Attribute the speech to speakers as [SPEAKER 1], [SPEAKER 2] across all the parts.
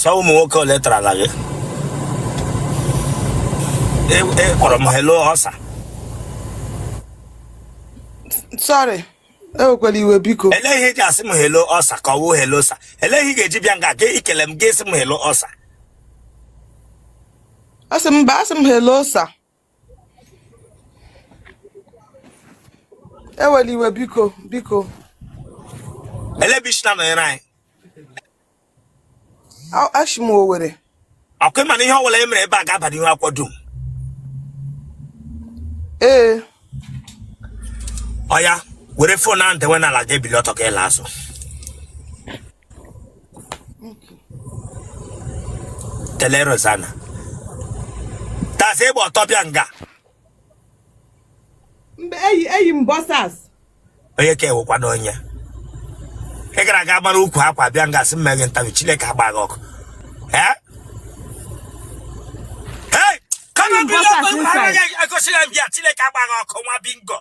[SPEAKER 1] So mo letra lage. From hello osa.
[SPEAKER 2] Sorry. Iwe biko.
[SPEAKER 1] Elehi ga asim hello osa ka wo hello sa. Elehi ga ejibia nga ke ikelem ge sim hello osa.
[SPEAKER 2] Asim hello sa. Iwe biko.
[SPEAKER 1] Ele bishna no ran.
[SPEAKER 2] Ashimo were.
[SPEAKER 1] Akwe man ihe wole emre ba ga badi ho akwadum. Oya, were phone ante when ala ge biloto ke laso. Telero sana. Ta se bo topia nga.
[SPEAKER 2] Eyi mbosas.
[SPEAKER 1] Oye ke wo kwado nya. E gara ga mara ukwu akwa bia nga sim mege ntawi chile ka gba gok. Eh? Hey! Come on, I go see them here chile ka gba gok nwa bingo.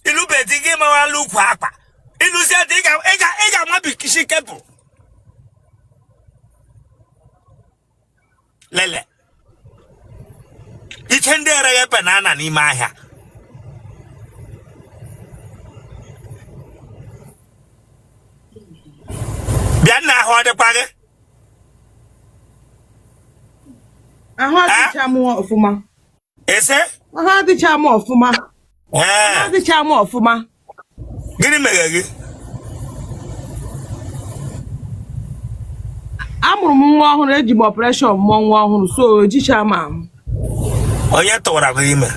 [SPEAKER 1] Ilu be digi ma wa lu ukwu akwa. Ilu se ega ma bi kishi kepu. Lele. Itendere ye banana ni mahia. Bianna ho de pare.
[SPEAKER 2] Aha di chamu ofuma.
[SPEAKER 1] Ese?
[SPEAKER 2] Aha di chamu ofuma. Aha di chamu ofuma.
[SPEAKER 1] Gini megagi.
[SPEAKER 2] Amụrụ m nwa ọhụrụ eji m operation mụọ nwa ọhụrụ so ejicha ma.
[SPEAKER 1] Onye tọwara gị ime.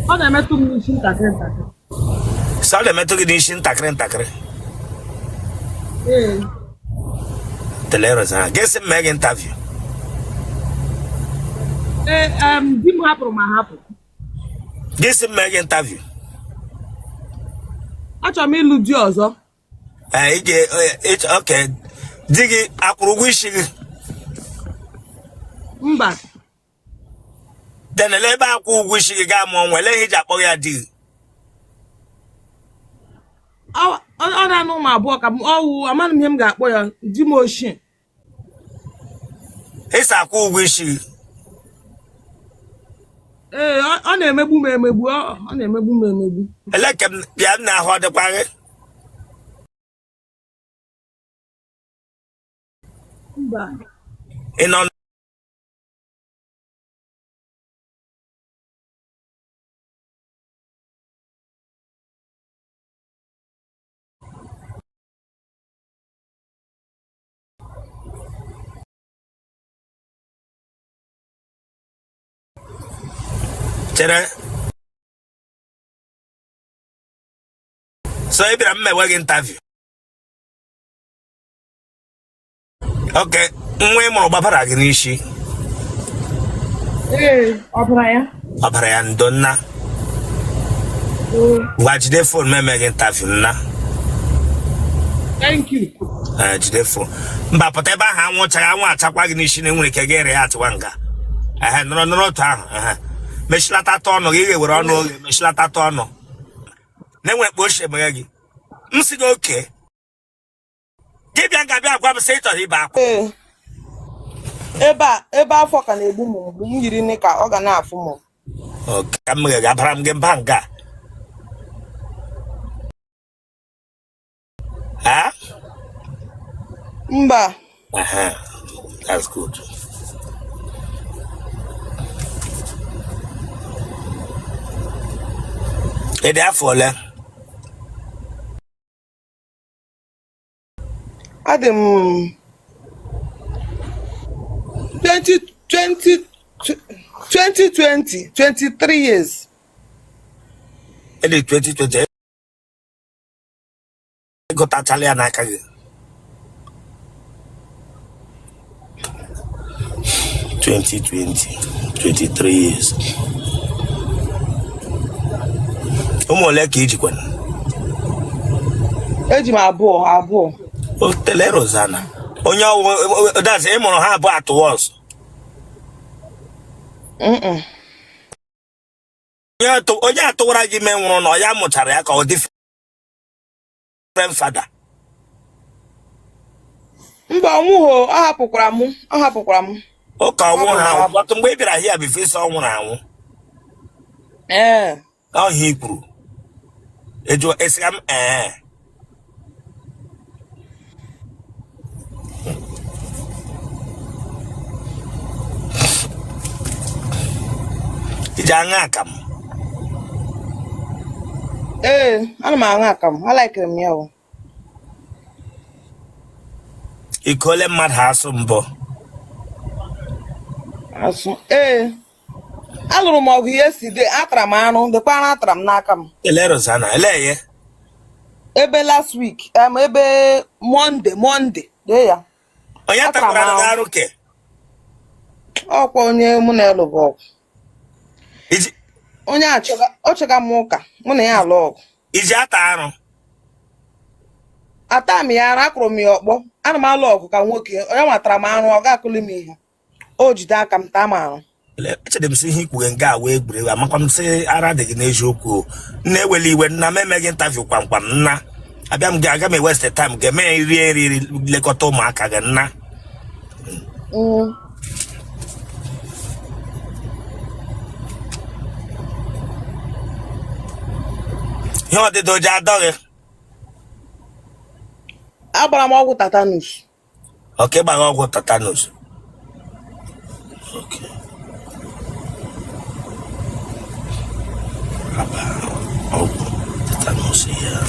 [SPEAKER 2] Ọ na-emetụ m n'isi ntakịrị.
[SPEAKER 1] Sa ọ na-emetụ gị n'isi ntakịrị. Telero sana. Gesi m mee gị interview.
[SPEAKER 2] Di m hapụrụ ma hapụ.
[SPEAKER 1] Gesi m mee gị interview.
[SPEAKER 2] Achọrọ m ịlụ di ọzọ.
[SPEAKER 1] Okay. Di gị akwụrụ ụgwọ isi gị.
[SPEAKER 2] Mba.
[SPEAKER 1] Denele ebe akwụ ụgwọ isi gị gaa mụọ nwa eleghị iji akpọ ya di.
[SPEAKER 2] Ọ na-anụ m abụọ ka ọwụ amaghị m ihe m ga-akpọ ya di m ochie.
[SPEAKER 1] Ịsa akwụ ụgwọ isi gị.
[SPEAKER 2] Ọ na-emegbu m emegbu. Ọ na-emegbu m emegbu.
[SPEAKER 1] Eleke m bịa na ahụ ọ dịkwa gị.
[SPEAKER 2] Mba.
[SPEAKER 1] Ị nọ chere. So ị bịara mmewe gị interview. Okay, nwa ị mụrụ gbabara gị n'isi.
[SPEAKER 2] Ọbara ya.
[SPEAKER 1] Ọbara ya ndo nna. Gwa jide phone meme gị interview nna.
[SPEAKER 2] Thank you.
[SPEAKER 1] Jide phone. Mba pụta ebe ahụ anwụchaghị anwụ achakwa gị n'isi na enwere ike gị ere ya atụwa nga. Nọrọ otu ahụ. Meshilata ọnụ gị ga-ewere ọnụ oge meshilata ọnụ. Na-enwere kpa ochie meghe gị. M si gị oke. Gị bịa nga bịa gwa m sị ịchọrọ ibe akwa.
[SPEAKER 2] Ebe afọ ka na-egbu m mgbe m yiri nne ka ọ ga na-afụ m.
[SPEAKER 1] Ka m meghe abara m gị mba nga.
[SPEAKER 2] Mba.
[SPEAKER 1] That's good. Ede afọ ole?
[SPEAKER 2] Adị m 2020, 23 years.
[SPEAKER 1] Ede 2020. Gotachala ya n'aka gị. 2020, 23 years. Ụmụ ole ka ijikwa?
[SPEAKER 2] Eji m abụọ.
[SPEAKER 1] Otele Rosanna. Onye ọwụ that's ị mụrụ ha abụọ at once. Onye atụwara gị mee nwụrụ na ya mụchara ya ka ọ different father.
[SPEAKER 2] Mba ọnwụho ọ hapụkwara m.
[SPEAKER 1] Ụka ọnwụ ha ọtụ mgbe ị bịara hịa bụ ife ọ nwụrụ anwụ. Ọhịa ikwuru. Eju esiga m iji aṅụ akamụ.
[SPEAKER 2] Ana m aṅụ akamụ. Alaikere m ya o.
[SPEAKER 1] Iko ole mmadụ asụ mbọ?
[SPEAKER 2] Asụ alụrụ m ọgụ ihe si dị atara m anụ dịkwa anụ atara m n'aka m.
[SPEAKER 1] Ele Rosanna ele ye?
[SPEAKER 2] Ebe last week ebe Monday dee ya.
[SPEAKER 1] Onye takwara gị arụ ke?
[SPEAKER 2] Ọkwa onye mụ na elu bụ ọgụ. Onye ọ chọga m ụka mụ na ya alụ ọgụ.
[SPEAKER 1] Iji ata arụ?
[SPEAKER 2] Ata m ya arụ, akụrụ m ya ọkpọ. Ana m alụ ọgụ ka nwoke, onye nwatara m arụ, ọ ga-akụli m ihe. O jide aka m taa m arụ.
[SPEAKER 1] Echere m sị ihe ikwughe nga a wee egwuregwu amakwa m sị ara dị gị n'eziokwu. Nna eweli iwe, nna m emeghị interview kwamkwam nna. Abịa m aga m eweste time ga-eme rie nri lekọta ụmụaka gị nna. Ihe ọdịda oji adọghị?
[SPEAKER 2] Agbara m ọgwụ tetanus.
[SPEAKER 1] Ok, gbara ọgwụ tetanus. Ok. Ọgwụ tetanus ya.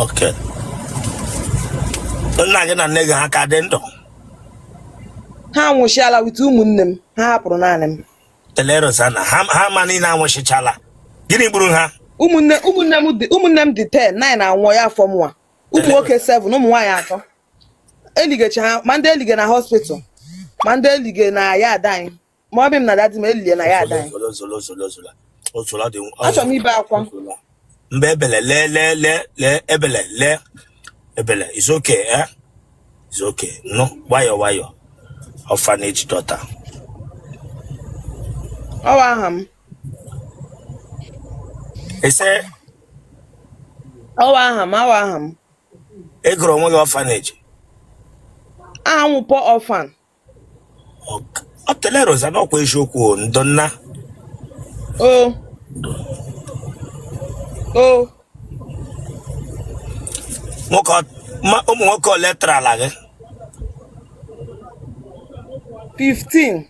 [SPEAKER 1] Ok. Nna gị na nne gị ha ka dị ndụ?
[SPEAKER 2] Ha anwụchiala wit ụmụnne m, ha hapụrụ naanị m.
[SPEAKER 1] Ele Rosanna, ha ma niile anwụchichala. Gịnị gburu ha?
[SPEAKER 2] Ụmụnne m dị 10, 9 anwụọ ya afọ mụa. Ụmụ nwoke 7, ụmụ nwaanyị 3. Eligecha ha, ma ndị elige na hospital, ma ndị elige na ya ada anyị. Ma ọ bụ m na dadi m elie na ya ada anyị. Achọrọ m ibe akwa.
[SPEAKER 1] Mgbe ebele is okay, eh? It's okay. No, wayo. Orphanage daughter.
[SPEAKER 2] Ọwa aha m.
[SPEAKER 1] Ese?
[SPEAKER 2] Ọwa aha m.
[SPEAKER 1] Egoro onwe gị orphanage?
[SPEAKER 2] Aha m poor orphan.
[SPEAKER 1] Otele Rosanna ọkwa eziokwu ndonna. Ụmụ nwoke ole tara ala gị?
[SPEAKER 2] 15.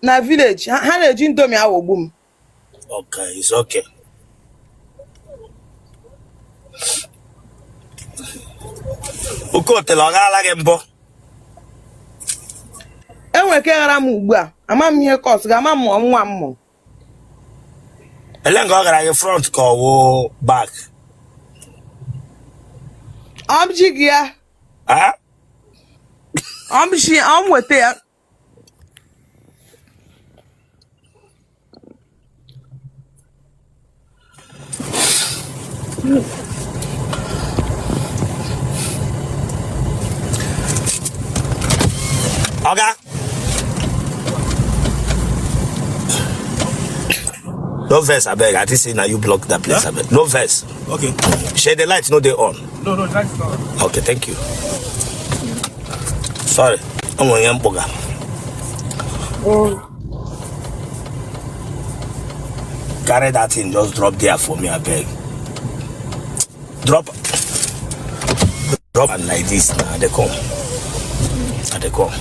[SPEAKER 2] Na village ha na-eji indomie aghọgbu m.
[SPEAKER 1] Okay, it's okay. Oke Otele ọ gaala gị mbọ?
[SPEAKER 2] Enwere ka ghara m ugbu a, ama m ihe kọs ga-ama m nwa m mụ.
[SPEAKER 1] Ele nga ọ gara gị front ka ọ wụ back?
[SPEAKER 2] Ọmji gị ya. Ọm weta ya.
[SPEAKER 1] Oga. No verse, I beg. I just say now you block that place, I beg. No verse.
[SPEAKER 3] Okay.
[SPEAKER 1] Share the light, no they on.
[SPEAKER 3] No, the light's not on.
[SPEAKER 1] Okay, thank you. Sorry. I'm on young boga. Carry that thing, just drop there for me, I beg. Drop and like this now. They come. They come.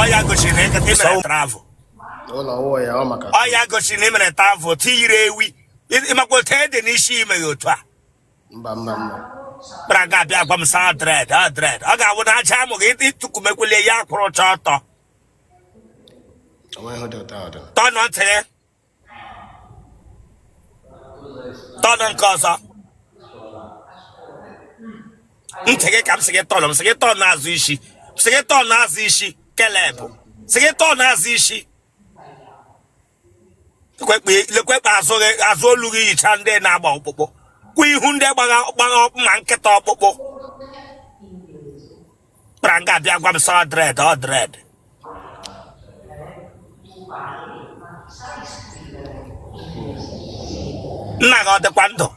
[SPEAKER 1] Oya gosi na ekete mere travel. Oya gosi na mere travel tiyire ewi. Imakwo tede n'ishi ime otu a.
[SPEAKER 3] Mba.
[SPEAKER 1] Braga bịa gwa m sa dread. Ọ ga-awụ na aja amụ gị ịtụkumekwele ya kwụrụ ọtọ. Tọnụ ntị. Tọnụ nke ọzọ. Ntị gị ka m sị gị tọnụ m sị gị tọnụ azụ isi. Sị gị tọnụ azụ isi Caleb. Sị gị tọnụ azụ isi. Lekwekpe azụ olu gị yicha ndị na-agba ọkpụkpụ. Kwa ihu ndị gbagha ma nkịta ọkpụkpụ. Pranga biagwam saw dread or dread. Naga the quando.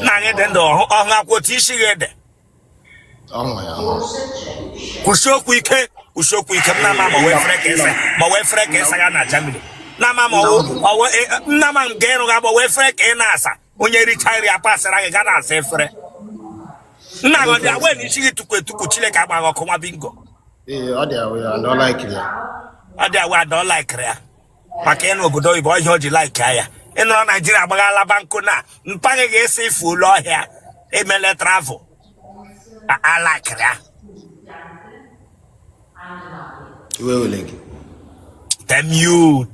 [SPEAKER 1] Naga den do on a quotishi red.
[SPEAKER 3] Oh my God.
[SPEAKER 1] Ushoku na mama we frekese. Ma we frekese ga na Germany. Na mama o na man gero ga we freke na asa. Onye retire apasara ga na asa efre. Na go dia we ni shiri tuku chile ka gba ko ma bingo.
[SPEAKER 3] I don't like it.
[SPEAKER 1] I don't like it. Maka enu obodo ibo ihe oji like ya. Enu Nigeria gbagala banko na mpage ga ese ifu lo ohia emele travel. I like it. Damn you.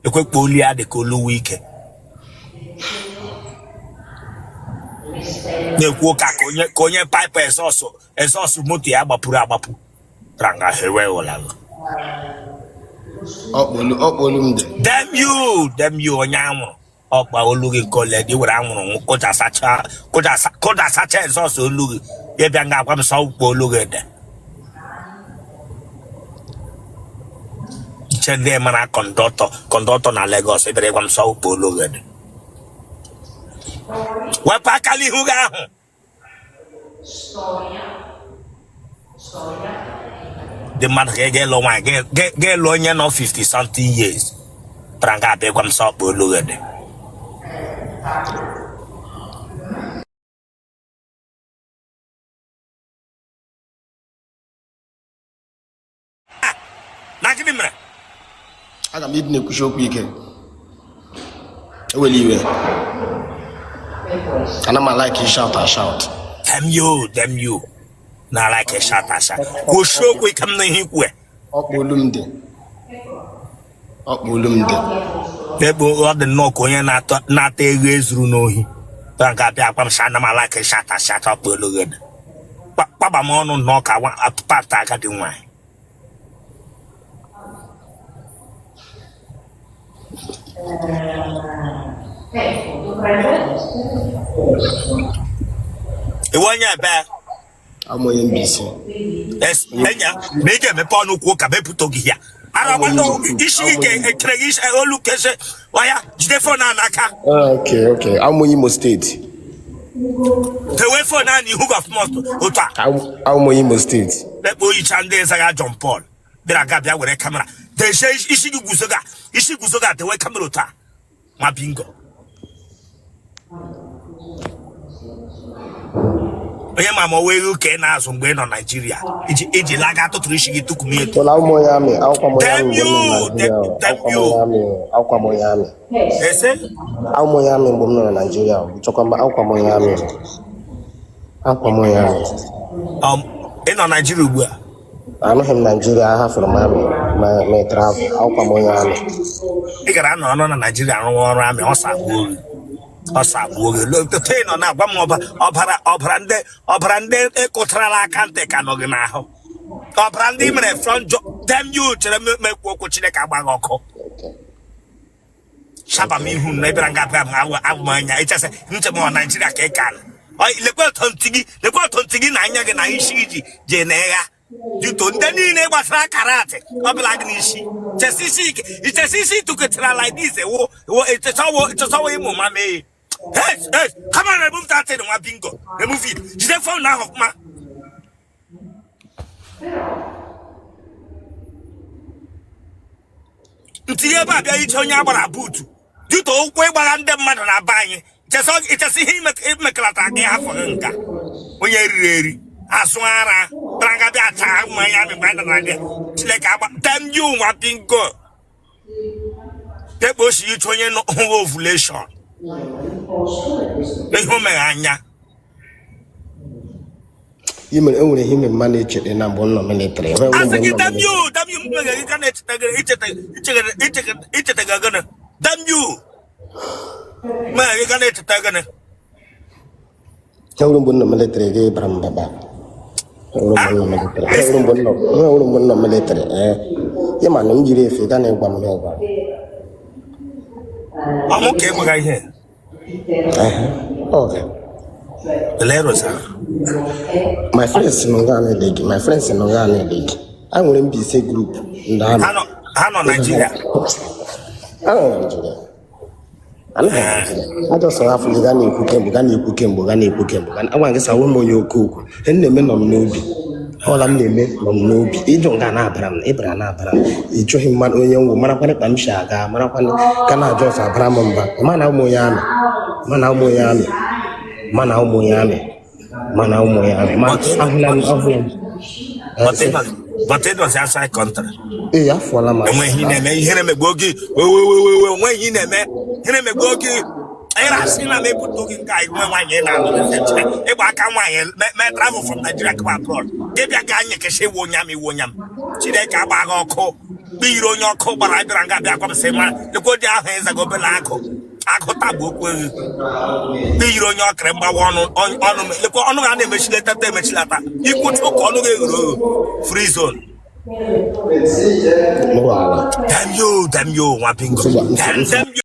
[SPEAKER 1] The quick polia de kolu week. Ne kuoka konye pipe is also muti abapura abapu. Ranga hewe wala. Damn you onyamu. Okpa olugi kole di wura anwuru koja sacha is also olugi. Ye bianga kwam so olugi de. Chende mana conductor na Lagos ebere kwam so olugi de. Wapa kali huga hu. The man get low nya no 50 something years. Pranga be kwam so olugi de. Nakimra.
[SPEAKER 3] Aga mi dine kushoku ike. Eweliwe. And I'm like you shout.
[SPEAKER 1] Damn you. Na like a shout. Kushoku ikam na hikwe.
[SPEAKER 3] Okbolumde.
[SPEAKER 1] People of the no konya na te ezuru nohi. Pranga be akwam shana ma like a shout up olugi. Baba mo no ka wa apata aka di nwan. Iwanya ba
[SPEAKER 3] amoye mbisi.
[SPEAKER 1] Yes, enya meje me pa no ku ka be putogi hia. Ara wando ishi ke tregish olukese waya jidefo na naka.
[SPEAKER 3] Okay. Amoye Imo State.
[SPEAKER 1] The way for na ni who of most ota.
[SPEAKER 3] Amoye Imo State.
[SPEAKER 1] Le boy chande saga John Paul. Bira ga bia were camera. They say ishi gusoga the way camera ota. Ma bingo. Oye mama we uke na aso mgbe no Nigeria. Iji laga to turu shigi tukumi.
[SPEAKER 3] Ola moyami, akwa moyami.
[SPEAKER 1] Damn you.
[SPEAKER 3] Akwa moyami.
[SPEAKER 1] Ese?
[SPEAKER 3] Akwa moyami mbomno na Nigeria. Chokwa akwa moyami.
[SPEAKER 1] In Nigeria ugbu a.
[SPEAKER 3] I know him Nigeria, I have from my travel. Akwa moyami.
[SPEAKER 1] Ị gara no na Nigeria arụ ọrụ amị ọsagbuo lo to te no na gwa m ọbara ndị ekotrala akante ka no gị n'ahụ ọbara ndị mere front them you chere mekwu okwu Chineke agbaghị ọkụ shaba m ihu na ebere nga bịa m awụmanya ịchasị nchem ọ Nigeria ka ị ka lekwe ọtọ ntị gị na anya gị na isi iji jee na ịgha Dito ndị niile gbasara karate ọbụla gị n'isi ichesi tuketara like this ịchọsawo ịmụ ma mee hey come on remove that thing nwa bingo remove it jide phone na ọfụma ntinye ebe abịa iche onye agbara buutu dito ụkwụ ịgbara ndị mmadụ na be anyị ichesi ihe imekelata gị afọ gị nka onye riri eri Aswara, Branga Biata, Miami, Brandon, Chileka, damn you, what bingo. That was you to no ovulation. The Homanya.
[SPEAKER 3] You may only him manage it in a one military.
[SPEAKER 1] Damn you, can it. Damn you. Man, you can it.
[SPEAKER 3] Tell them when the military gave Bramba. Military. Man, I'm here if you can't have one.
[SPEAKER 1] I'm okay, my guy here.
[SPEAKER 3] Okay.
[SPEAKER 1] Leros.
[SPEAKER 3] My friends in Ghana league. My friends in Ghana league. I want to be say group.
[SPEAKER 1] I know Nigeria.
[SPEAKER 3] I don't Nigeria. I just have to Ghana Ghana. I want to say one more you cook. And the men of Nobi. All I'm the men of Nobi. You don't Ghana Abram, Abraham Abram. You show him man on young Marapan Shaga, Marapan, Kana Joss Abramamba, Mana Moyana, Mana Moyana, Mana Moyana. Mana Moyana,
[SPEAKER 1] but it was outside country.
[SPEAKER 3] Yeah, for Lama.
[SPEAKER 1] And when he name Gogi, when he name Gogi, and I seen a neighbor talking guy when I get out of the if I can travel from Nigeria to abroad. Give your guy can say one yam. See that Cabago co. Be on your co, but I don't got that say man. The good hands I go Belaco. I got that book with be on your cremba one on the corner and the machine letter. You put your corner free zone. Damn you, whopping. Damn you.